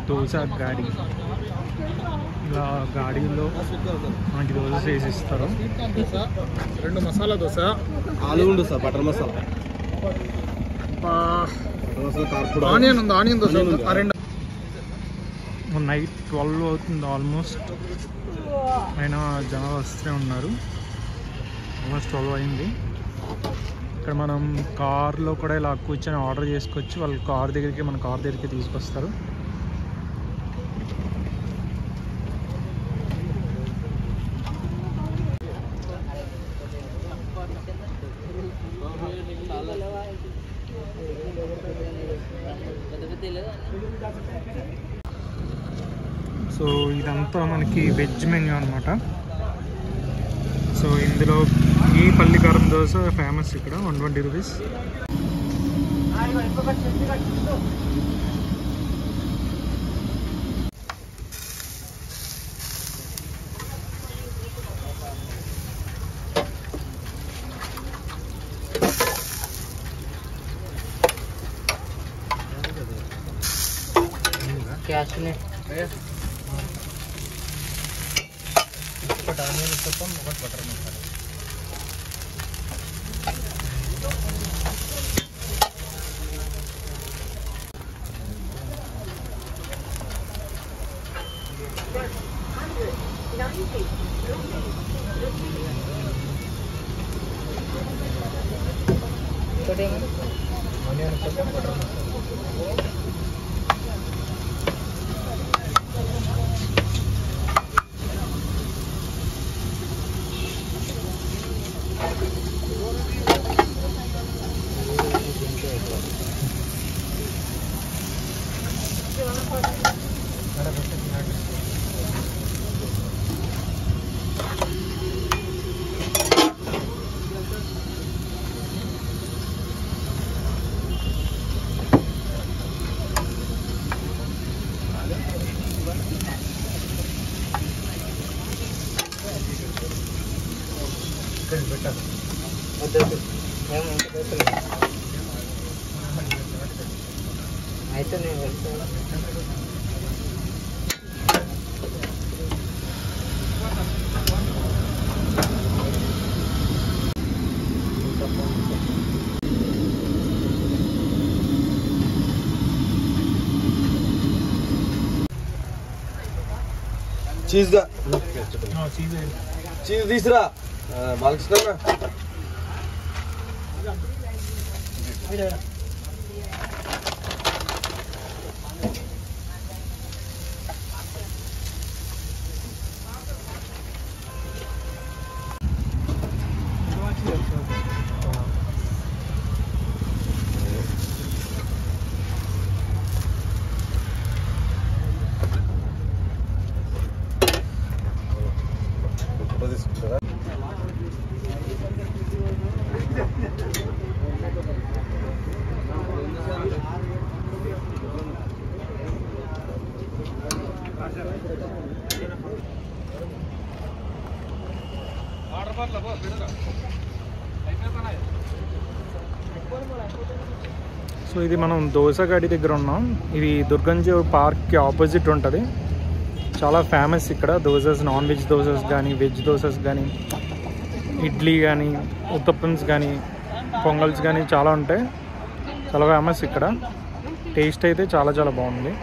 దోశ గాడి, ఇలా గాడీలో మనకి దోశ చేసి ఇస్తారు. 2 మసాలా దోశ, ఆలు ఉండు సార్, బటర్ మసాలా, ఆనియన్ ఉంది, ఆనియన్ దోశ నైట్ 12 అవుతుంది ఆల్మోస్ట్, అయినా జనాలు వస్తూనే ఉన్నారు. ఆల్మోస్ట్ 12 అయింది. ఇక్కడ మనం కార్లో కూడా ఇలా కూర్చొని ఆర్డర్ చేసుకోవచ్చు. వాళ్ళు మన కార్ దగ్గరికి తీసుకొస్తారు. సో ఇదంతా మనకి వెజ్ మెన్యూ అనమాట. సో ఇందులో ఈ పల్లికారం దోశ ఫేమస్ ఇక్కడ, 120 రూపీస్. ఒకటి ఆనియన్ ఉత్తప్పం, ఒకటి butter masala. Onion uttapam, butter masala. అయితే నేను వెళ్తాను. చీజ్ తీసురా బాలకృష్ణ. సో ఇది మనం దోశగాడి దగ్గర ఉన్నాం. ఇది దుర్గంజీ పార్క్కి ఆపోజిట్ ఉంటుంది. చాలా ఫేమస్ ఇక్కడ దోసెస్, నాన్ వెజ్ దోసెస్ కానీ, వెజ్ దోసెస్ కానీ, ఇడ్లీ కానీ, ఉత్తప్పమ్స్ కానీ, పొంగల్స్ కానీ చాలా ఉంటాయి. చాలా ఫేమస్ ఇక్కడ. టేస్ట్ అయితే చాలా బాగుంది.